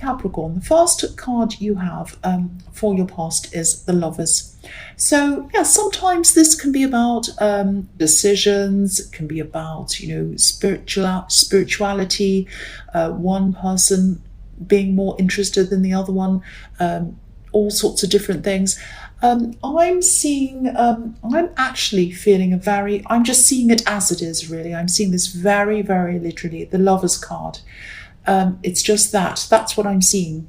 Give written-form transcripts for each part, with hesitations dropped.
Capricorn, the first card you have for your past is the Lovers. So yeah, sometimes this can be about decisions. It can be about, you know, spirituality. One person being more interested than the other one. All sorts of different things. I'm seeing, I'm actually feeling I'm just seeing it as it is, really. I'm seeing this very, very literally, the Lovers card. It's just that's what I'm seeing.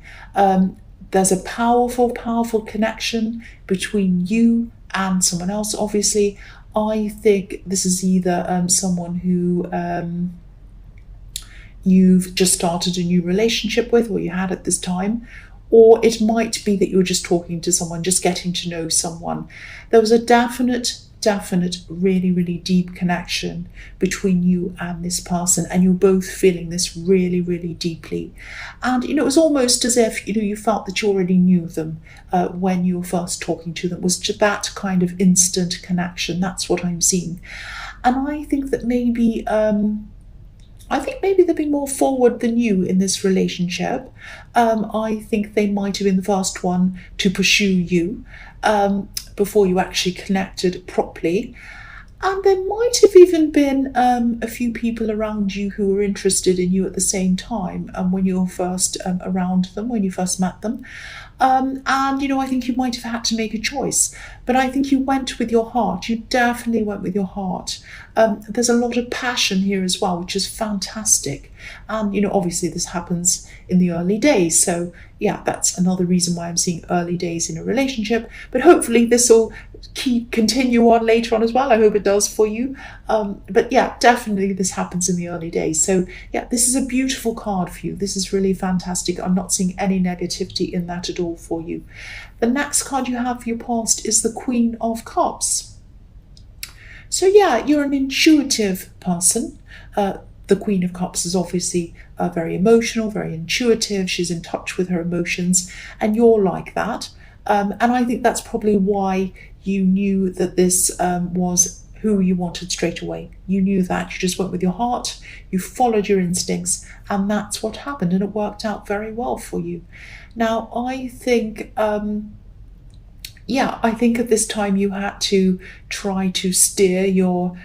There's a powerful, powerful connection between you and someone else. Obviously, I think this is either someone who you've just started a new relationship with, or you had at this time, or it might be that you're just talking to someone, just getting to know someone. There was a definite, really, really deep connection between you and this person, and you're both feeling this really, really deeply. And, you know, it was almost as if, you know, you felt that you already knew them when you were first talking to them. It was just that kind of instant connection. That's what I'm seeing. And I think that maybe they've been more forward than you in this relationship. I think they might have been the first one to pursue you before you actually connected properly. And there might have even been a few people around you who were interested in you at the same time when you were first around them, when you first met them. And, you know, I think you might have had to make a choice, but I think you went with your heart. You definitely went with your heart. There's a lot of passion here as well, which is fantastic. And, you know, obviously this happens in the early days. So yeah, that's another reason why I'm seeing early days in a relationship, but hopefully this will continue on later on as well. I hope it does for you. But yeah, definitely this happens in the early days. So yeah, this is a beautiful card for you. This is really fantastic. I'm not seeing any negativity in that at all for you. The next card you have for your past is the Queen of Cups. So yeah, you're an intuitive person. The Queen of Cups is obviously very emotional, very intuitive. She's in touch with her emotions, and you're like that. And I think that's probably why you knew that this was who you wanted straight away. You knew that. You just went with your heart, you followed your instincts, and that's what happened, and it worked out very well for you. Now, I think, I think at this time you had to try to steer your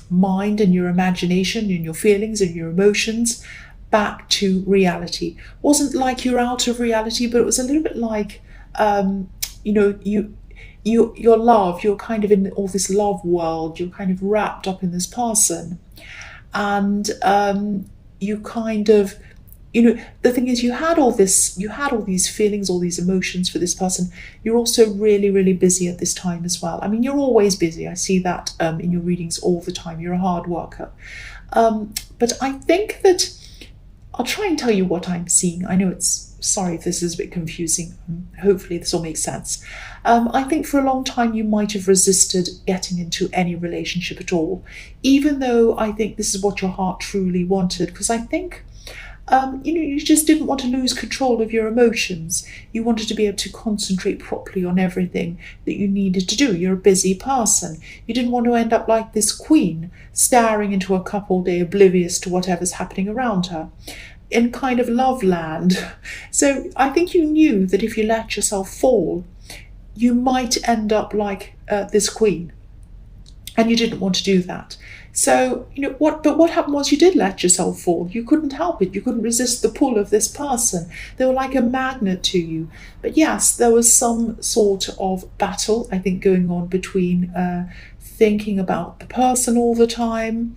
mind and your imagination and your feelings and your emotions back to reality. Wasn't like you're out of reality, but it was a little bit like, your love, you're kind of in all this love world, you're kind of wrapped up in this person. And you kind of, the thing is, you had all these feelings, all these emotions for this person. You're also really, really busy at this time as well. I mean, you're always busy. I see that in your readings all the time. You're a hard worker. But I think that I'll try and tell you what I'm seeing. I know sorry if this is a bit confusing. Hopefully this will make sense. I think for a long time you might have resisted getting into any relationship at all, even though I think this is what your heart truly wanted, because I think you just didn't want to lose control of your emotions. You wanted to be able to concentrate properly on everything that you needed to do. You're a busy person. You didn't want to end up like this queen, staring into a cup all day, oblivious to whatever's happening around her, in kind of love land. So I think you knew that if you let yourself fall, you might end up like this queen, and you didn't want to do that. So, what happened was you did let yourself fall. You couldn't help it. You couldn't resist the pull of this person. They were like a magnet to you. But yes, there was some sort of battle, I think, going on between thinking about the person all the time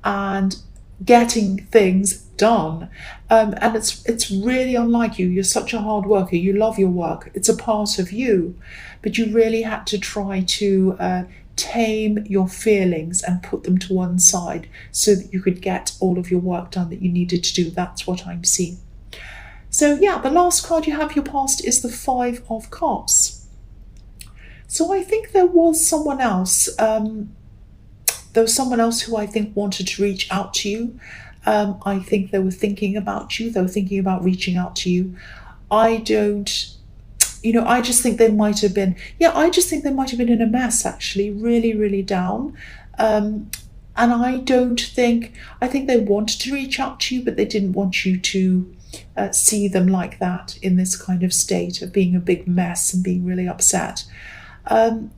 and getting things done. And it's really unlike you. You're such a hard worker. You love your work. It's a part of you. But you really had to try to tame your feelings and put them to one side so that you could get all of your work done that you needed to do. That's what I'm seeing. So yeah, the last card you have your past is the Five of Cups. So I think there was someone else. There was someone else who I think wanted to reach out to you. I think they were thinking about you. They were thinking about reaching out to you. I just think they might have been in a mess, actually, really, really down. And And I think they wanted to reach out to you, but they didn't want you to see them like that, in this kind of state of being a big mess and being really upset. Um,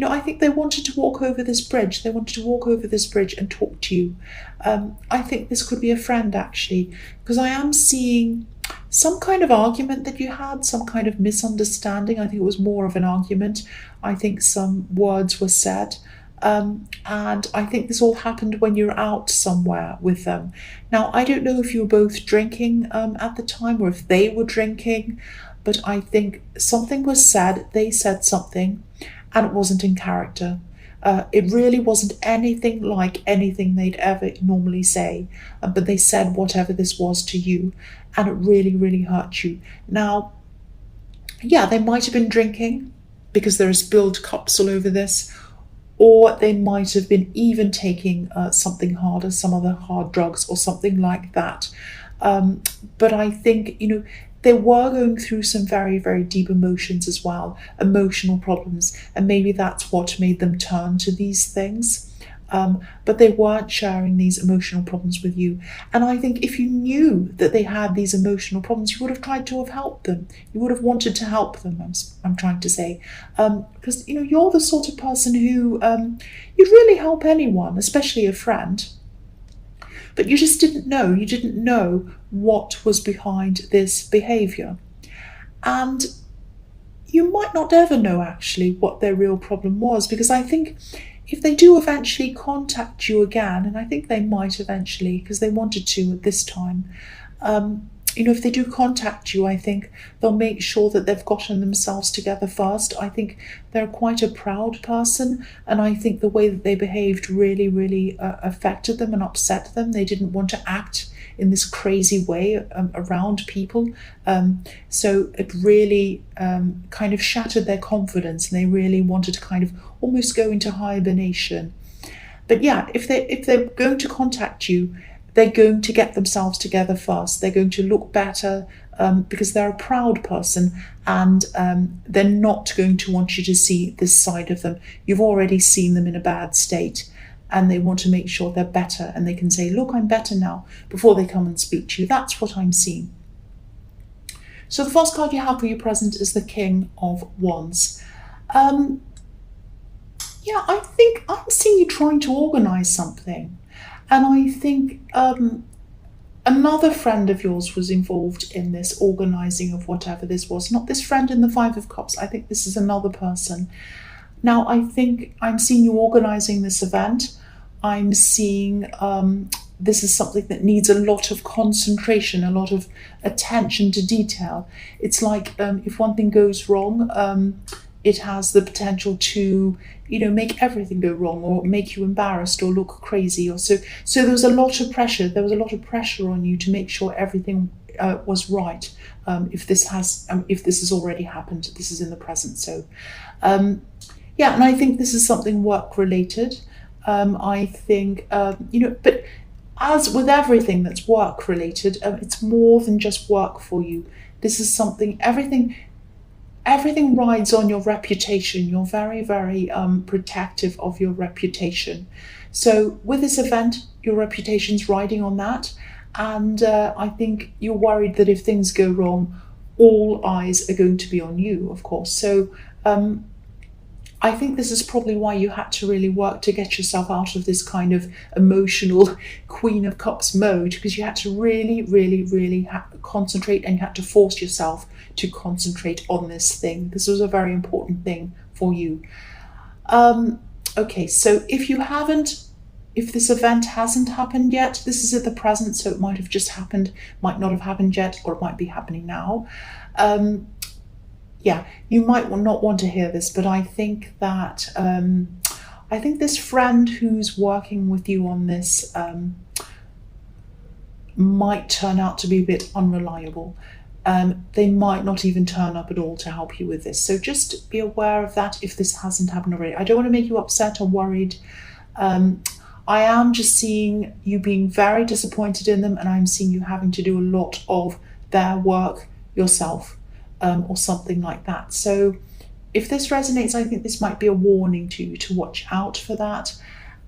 I think they wanted to walk over this bridge. They wanted to walk over this bridge and talk to you. I think this could be a friend, actually, because I am seeing some kind of argument that you had, some kind of misunderstanding. I think it was more of an argument. I think some words were said. And I think this all happened when you're out somewhere with them. Now, I don't know if you were both drinking at the time, or if they were drinking, but I think something was said, they said something, and it wasn't in character. It really wasn't anything like anything they'd ever normally say, but they said whatever this was to you, and it really, really hurt you. Now, yeah, they might have been drinking because there are spilled cups all over this, or they might have been even taking something harder, some other hard drugs or something like that. But I think, they were going through some very, very deep emotions as well, emotional problems, and maybe that's what made them turn to these things. But they weren't sharing these emotional problems with you. And I think if you knew that they had these emotional problems, you would have tried to have helped them. You would have wanted to help them, I'm trying to say. Because, you're the sort of person who you'd really help anyone, especially a friend. But you just didn't know. You didn't know what was behind this behaviour. And you might not ever know, actually, what their real problem was, because I think if they do eventually contact you again, and I think they might eventually, because they wanted to at this time, if they do contact you, I think they'll make sure that they've gotten themselves together first. I think they're quite a proud person, and I think the way that they behaved really, really affected them and upset them. They didn't want to act in this crazy way around people. So it really kind of shattered their confidence, and they really wanted to kind of almost go into hibernation. But yeah, if they're going to contact you, they're going to get themselves together first. They're going to look better because they're a proud person, and they're not going to want you to see this side of them. You've already seen them in a bad state, and they want to make sure they're better, and they can say, look, I'm better now, before they come and speak to you. That's what I'm seeing. So the first card you have for your present is the King of Wands. Yeah, I think I'm seeing you trying to organise something. And I think another friend of yours was involved in this organising of whatever this was. Not this friend in the Five of Cups. I think this is another person. Now, I think I'm seeing you organising this event. I'm seeing this is something that needs a lot of concentration, a lot of attention to detail. It's like if one thing goes wrong, it has the potential to, make everything go wrong, or make you embarrassed or look crazy. So there was a lot of pressure. There was a lot of pressure on you to make sure everything was right. If this has already happened, this is in the present. So, yeah, and I think this is something work related. I think, but as with everything that's work related, it's more than just work for you. This is something, everything rides on your reputation. You're very, very protective of your reputation. So with this event, your reputation's riding on that. And I think you're worried that if things go wrong, all eyes are going to be on you, of course. So I think this is probably why you had to really work to get yourself out of this kind of emotional Queen of Cups mode, because you had to really, really, really concentrate, and you had to force yourself to concentrate on this thing. This was a very important thing for you. Okay, so if this event hasn't happened yet, this is at the present, so it might have just happened, might not have happened yet, or it might be happening now. Yeah, you might not want to hear this, but I think that I think this friend who's working with you on this might turn out to be a bit unreliable. They might not even turn up at all to help you with this. So just be aware of that if this hasn't happened already. I don't want to make you upset or worried. I am just seeing you being very disappointed in them, and I'm seeing you having to do a lot of their work yourself. Or something like that. So if this resonates, I think this might be a warning to you to watch out for that.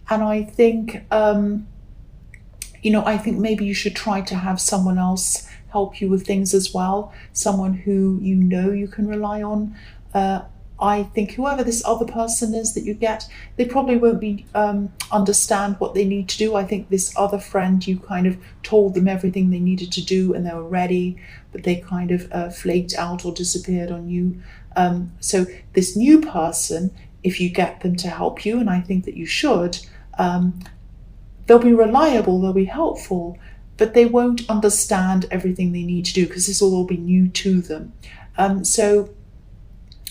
And I think, I think maybe you should try to have someone else help you with things as well, someone who you know you can rely on. I think whoever this other person is that you get, they probably won't be understand what they need to do. I think this other friend, you kind of told them everything they needed to do and they were ready, but they kind of flaked out or disappeared on you. So this new person, if you get them to help you, and I think that you should, they'll be reliable, they'll be helpful, but they won't understand everything they need to do because this will all be new to them. So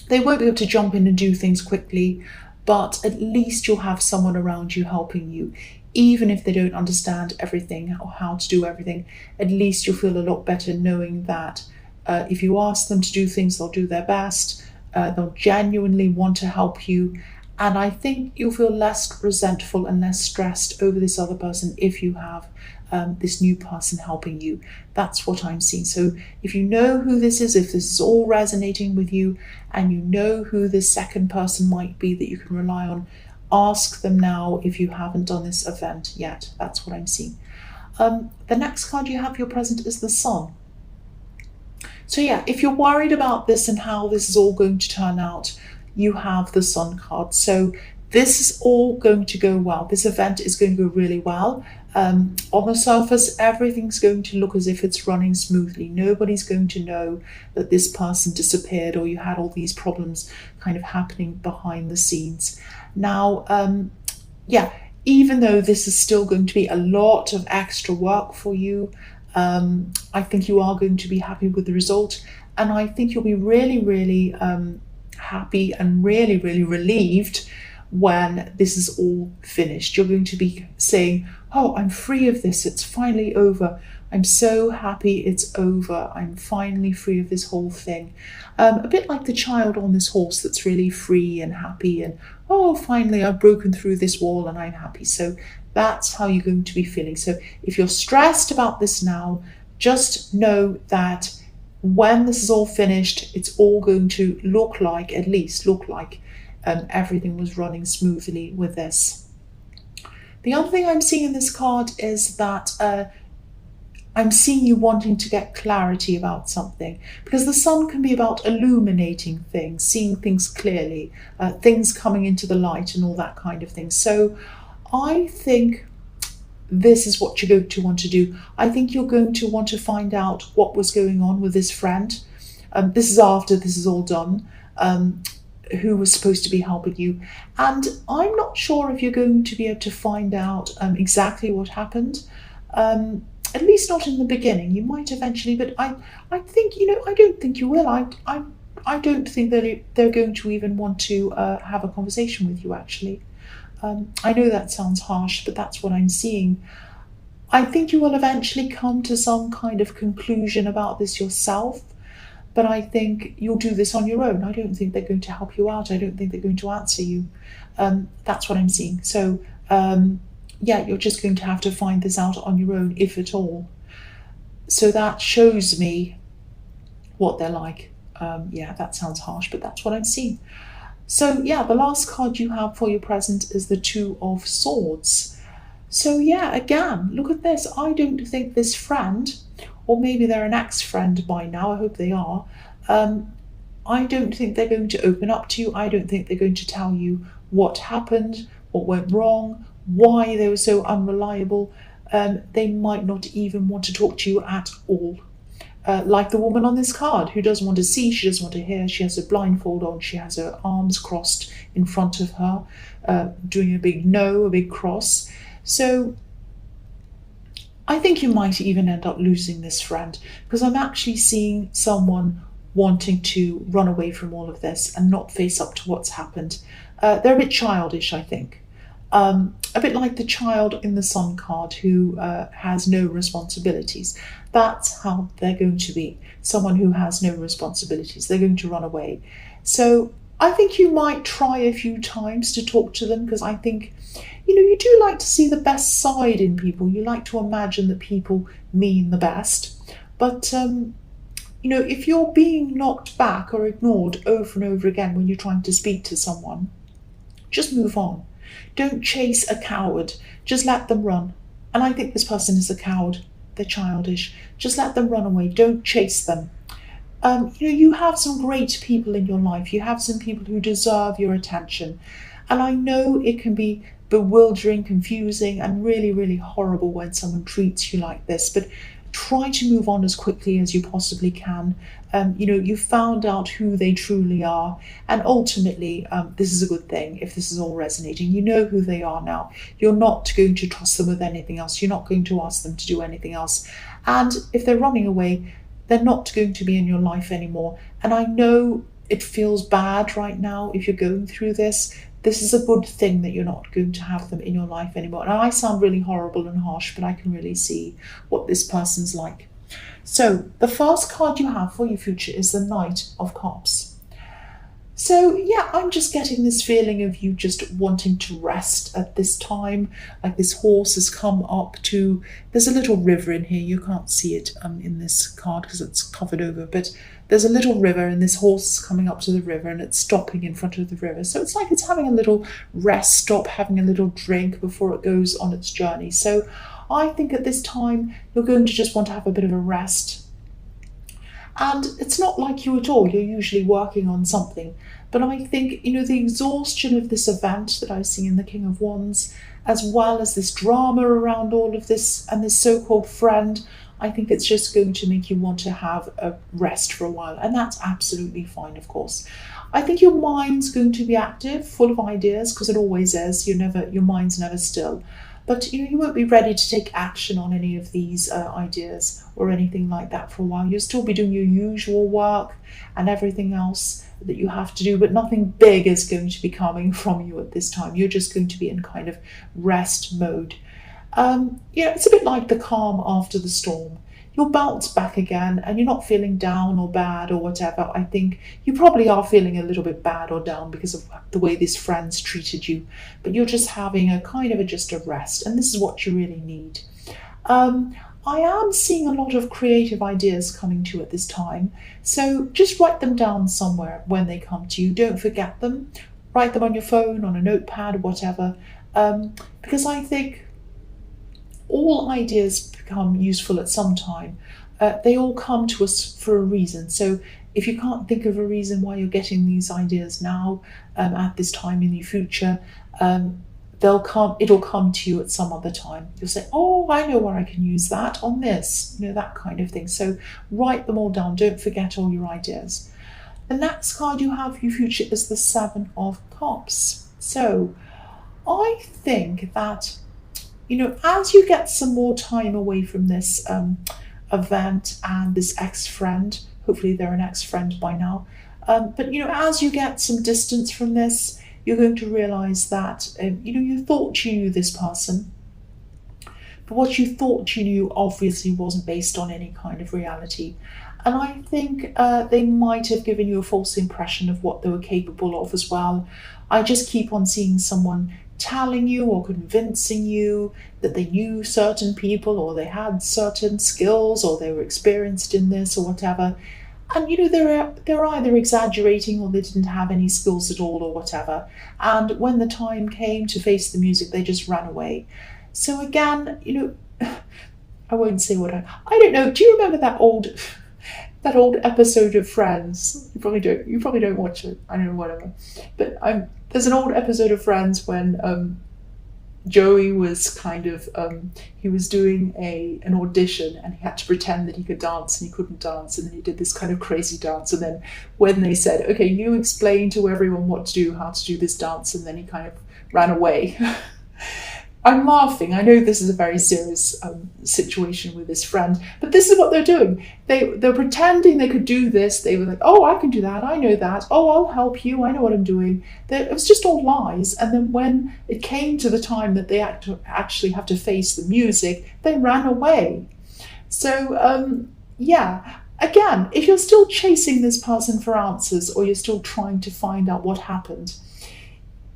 they won't be able to jump in and do things quickly, but at least you'll have someone around you helping you. Even if they don't understand everything or how to do everything, at least you'll feel a lot better knowing that if you ask them to do things, they'll do their best. They'll genuinely want to help you. And I think you'll feel less resentful and less stressed over this other person if you have this new person helping you. That's what I'm seeing. So if you know who this is, if this is all resonating with you, and you know who this second person might be that you can rely on, ask them now if you haven't done this event yet. That's what I'm seeing. The next card you have for your present is the Sun. So yeah, if you're worried about this and how this is all going to turn out, you have the Sun card. So this is all going to go well. This event is going to go really well. On the surface, everything's going to look as if it's running smoothly. Nobody's going to know that this person disappeared or you had all these problems kind of happening behind the scenes. Now, even though this is still going to be a lot of extra work for you, I think you are going to be happy with the result. And I think you'll be really, really happy and really, really relieved when this is all finished. You're going to be saying, oh, I'm free of this. It's finally over. I'm so happy it's over. I'm finally free of this whole thing. A bit like the child on this horse that's really free and happy and, oh, finally I've broken through this wall and I'm happy. So that's how you're going to be feeling. So if you're stressed about this now, just know that when this is all finished, it's all going to look like, at least look like, everything was running smoothly with this. The other thing I'm seeing in this card is that I'm seeing you wanting to get clarity about something, because the Sun can be about illuminating things, seeing things clearly, things coming into the light and all that kind of thing. So I think this is what you're going to want to do. I think you're going to want to find out what was going on with this friend. This is after this is all done. Who was supposed to be helping you. And I'm not sure if you're going to be able to find out exactly what happened. At least not in the beginning. You might eventually, but I think, I don't think you will. I don't think that they're going to even want to have a conversation with you, actually. I know that sounds harsh, but that's what I'm seeing. I think you will eventually come to some kind of conclusion about this yourself, but I think you'll do this on your own. I don't think they're going to help you out. I don't think they're going to answer you. That's what I'm seeing. So, you're just going to have to find this out on your own, if at all. So that shows me what they're like. That sounds harsh, but that's what I'm seeing. So, the last card you have for your present is the Two of Swords. So, again, look at this. I don't think this friend, or maybe they're an ex-friend by now, I hope they are, I don't think they're going to open up to you. I don't think they're going to tell you what happened, what went wrong, why they were so unreliable. They might not even want to talk to you at all. Like the woman on this card who doesn't want to see, she doesn't want to hear, she has a blindfold on, she has her arms crossed in front of her, doing a big no, a big cross. So I think you might even end up losing this friend, because I'm actually seeing someone wanting to run away from all of this and not face up to what's happened. They're a bit childish, I think. A bit like the child in the Sun card who has no responsibilities. That's how they're going to be. Someone who has no responsibilities. They're going to run away. So I think you might try a few times to talk to them, because I think, you do like to see the best side in people. You like to imagine that people mean the best. But, if you're being knocked back or ignored over and over again when you're trying to speak to someone, just move on. Don't chase a coward. Just let them run. And I think this person is a coward. They're childish. Just let them run away. Don't chase them. You have some great people in your life. You have some people who deserve your attention. And I know it can be bewildering, confusing, and really, really horrible when someone treats you like this, but try to move on as quickly as you possibly can. You found out who they truly are, and ultimately, this is a good thing if this is all resonating. You know who they are now. You're not going to trust them with anything else. You're not going to ask them to do anything else. And if they're running away, they're not going to be in your life anymore. And I know it feels bad right now if you're going through this. This is a good thing that you're not going to have them in your life anymore. And I sound really horrible and harsh, but I can really see what this person's like. So the first card you have for your future is the Knight of Cups. So yeah, I'm just getting this feeling of you just wanting to rest at this time. Like this horse has come up to, there's a little river in here. You can't see it in this card because it's covered over, but there's a little river and this horse is coming up to the river and it's stopping in front of the river. So it's like it's having a little rest stop, having a little drink before it goes on its journey. So I think at this time, you're going to just want to have a bit of a rest. And it's not like you at all. You're usually working on something. But I think, the exhaustion of this event that I see in the King of Wands, as well as this drama around all of this and this so-called friend, I think it's just going to make you want to have a rest for a while. And that's absolutely fine, of course. I think your mind's going to be active, full of ideas, because it always is. Your mind's never still. But you won't be ready to take action on any of these ideas or anything like that for a while. You'll still be doing your usual work and everything else that you have to do, but nothing big is going to be coming from you at this time. You're just going to be in kind of rest mode. It's a bit like the calm after the storm. You'll bounce back again and you're not feeling down or bad or whatever. I think you probably are feeling a little bit bad or down because of the way these friends treated you, but you're just having a kind of just a rest, and this is what you really need. I am seeing a lot of creative ideas coming to you at this time, so just write them down somewhere when they come to you. Don't forget them. Write them on your phone, on a notepad, or whatever, because I think all ideas become useful at some time. They all come to us for a reason. So if you can't think of a reason why you're getting these ideas now, at this time in the future, it'll come to you at some other time. You'll say, oh, I know where I can use that on this, that kind of thing. So write them all down. Don't forget all your ideas. The next card you have for your future is the Seven of Cups. So I think that as you get some more time away from this event and this ex-friend, hopefully they're an ex-friend by now, but as you get some distance from this, you're going to realize that, you thought you knew this person, but what you thought you knew obviously wasn't based on any kind of reality. And I think they might have given you a false impression of what they were capable of as well. I just keep on seeing someone telling you or convincing you that they knew certain people or they had certain skills or they were experienced in this or whatever. And they're either exaggerating or they didn't have any skills at all or whatever. And when the time came to face the music, they just ran away. So again, I won't say what I don't know. Do you remember that old episode of Friends? You probably don't watch it. I don't know, whatever. But there's an old episode of Friends when Joey was kind of he was doing an audition and he had to pretend that he could dance and he couldn't dance, and then he did this kind of crazy dance, and then when they said, okay, you explain to everyone how to do this dance, and then he kind of ran away. I'm laughing. I know this is a very serious situation with this friend, but this is what they're doing. They're pretending they could do this. They were like, oh, I can do that. I know that. Oh, I'll help you. I know what I'm doing. It was just all lies. And then when it came to the time that they actually have to face the music, they ran away. So, again, if you're still chasing this person for answers or you're still trying to find out what happened,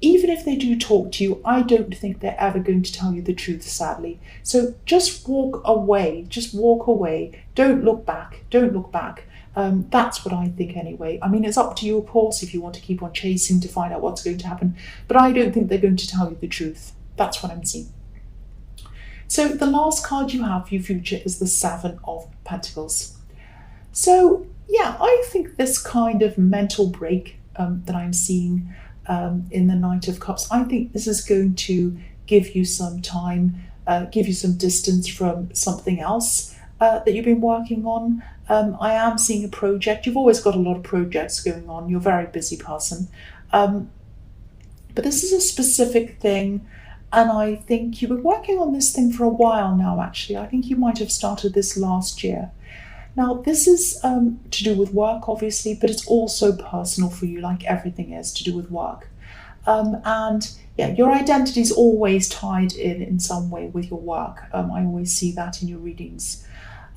even if they do talk to you, I don't think they're ever going to tell you the truth, sadly. So just walk away. Just walk away. Don't look back. Don't look back. That's what I think anyway. I mean, it's up to you, of course, if you want to keep on chasing to find out what's going to happen, but I don't think they're going to tell you the truth. That's what I'm seeing. So the last card you have for your future is the Seven of Pentacles. So yeah, I think this kind of mental break that I'm seeing in the Knight of Cups, I think this is going to give you some time, give you some distance from something else that you've been working on. I am seeing a project. You've always got a lot of projects going on. You're a very busy person. But this is a specific thing. And I think you've been working on this thing for a while now, actually. I think you might have started this last year. Now, this is to do with work, obviously, but it's also personal for you, like everything is to do with work. And yeah, your identity is always tied in some way with your work. I always see that in your readings.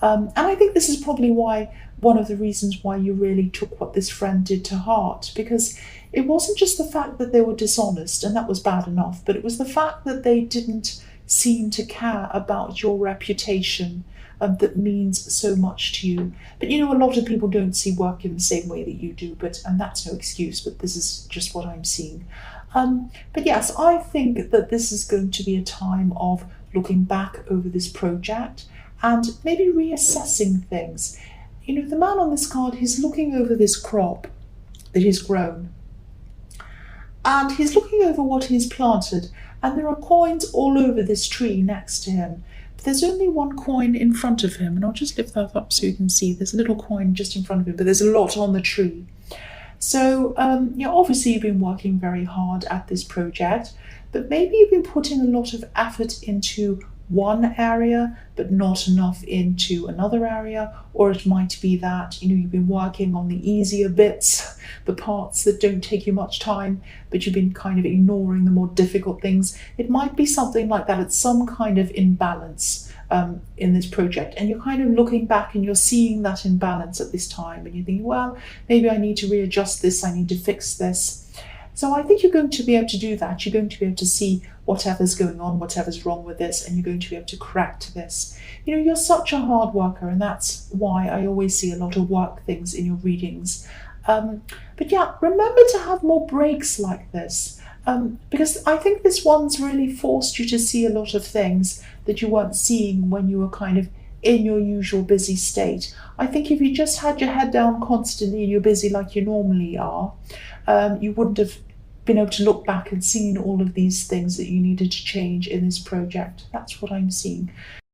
And I think this is probably one of the reasons why you really took what this friend did to heart, because it wasn't just the fact that they were dishonest, and that was bad enough, but it was the fact that they didn't seem to care about your reputation that means so much to you. But you know, a lot of people don't see work in the same way that you do, and that's no excuse, but this is just what I'm seeing. But yes, I think that this is going to be a time of looking back over this project and maybe reassessing things. You know, the man on this card, he's looking over this crop that he's grown. And he's looking over what he's planted, and there are coins all over this tree next to him. But there's only one coin in front of him, and I'll just lift that up so you can see. There's a little coin just in front of him, but there's a lot on the tree. So, obviously you've been working very hard at this project, but maybe you've been putting a lot of effort into one area but not enough into another area, or it might be that you've been working on the easier bits, the parts that don't take you much time, but you've been kind of ignoring the more difficult things. It might be something like that. It's some kind of imbalance in this project, and you're kind of looking back and you're seeing that imbalance at this time, and you think, well, maybe I need to readjust this, I need to fix this. So I think you're going to be able to do that. You're going to be able to see whatever's going on, whatever's wrong with this, and you're going to be able to correct this. You're such a hard worker, and that's why I always see a lot of work things in your readings. But yeah, remember to have more breaks like this, because I think this one's really forced you to see a lot of things that you weren't seeing when you were kind of in your usual busy state. I think if you just had your head down constantly and you're busy like you normally are, you wouldn't have been able to look back and seen all of these things that you needed to change in this project. That's what I'm seeing.